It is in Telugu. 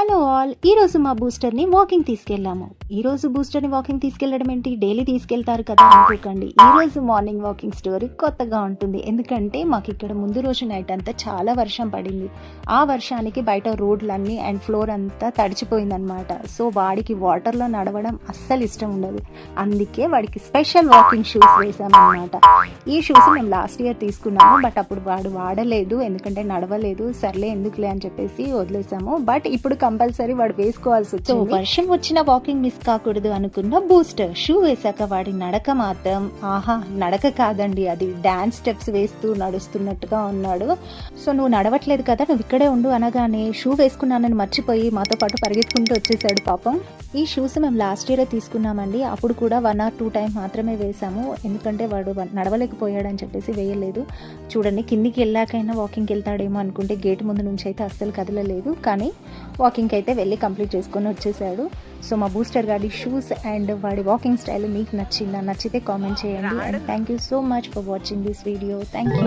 హలో ఆల్, ఈరోజు మా బూస్టర్ని వాకింగ్ తీసుకెళ్ళాము. ఈరోజు బూస్టర్ని వాకింగ్ తీసుకెళ్ళడం ఏంటి, డైలీ తీసుకెళ్తారు కదా అనుకోకండి. ఈరోజు మార్నింగ్ వాకింగ్ స్టోరీ కొత్తగా ఉంటుంది. ఎందుకంటే మాకు ఇక్కడ ముందు రోజు నైట్ అంతా చాలా వర్షం పడింది. ఆ వర్షానికి బయట రోడ్లన్నీ అండ్ ఫ్లోర్ అంతా తడిచిపోయిందనమాట. సో వాడికి వాటర్లో నడవడం అస్సలు ఇష్టం ఉండదు. అందుకే వాడికి స్పెషల్ వాకింగ్ షూస్ వేసామన్నమాట. ఈ షూస్ మేము లాస్ట్ ఇయర్ తీసుకున్నాము, బట్ అప్పుడు వాడు వాడలేదు, ఎందుకంటే నడవలేదు. సర్లే ఎందుకులే అని చెప్పేసి వదిలేసాము. బట్ ఇప్పుడు కంపల్సరీ వాడు వేసుకోవాల్సి వచ్చింది. వర్షం వచ్చిన వాకింగ్ మిస్ కాకూడదు అనుకున్న బూస్టర్ షూ వేసాక వాడి నడక మాత్రం నడక కాదండి, అది డాన్స్ స్టెప్స్ వేస్తూ నడుస్తున్నట్టుగా ఉన్నాడు. సో నువ్వు నడవట్లేదు కదా, నువ్వు ఇక్కడే ఉండు అనగానే షూ వేసుకున్నానని మర్చిపోయి మాతో పాటు పరిగెత్తుకుంటూ వచ్చేసాడు పాపం. ఈ షూస్ మేము లాస్ట్ ఇయర్ తీసుకున్నామండి. అప్పుడు కూడా 1 or 2 టైమ్స్ మాత్రమే వేసాము, ఎందుకంటే వాడు నడవలేకపోయాడని చెప్పేసి వేయలేదు. చూడండి, కిందికి వెళ్ళాకైనా వాకింగ్కి వెళ్తాడేమో అనుకుంటే గేట్ ముందు నుంచి అయితే అస్సలు కదలలేదు, కానీ వాకింగ్కి అయితే వెళ్ళి కంప్లీట్ చేసుకొని వచ్చేసాడు. సో మా బూస్టర్ గాడి షూస్ అండ్ వాడి వాకింగ్ స్టైల్ మీకు నచ్చిందా? నచ్చితే కామెంట్ చేయండి. And thank you so much for watching this video. Thank you.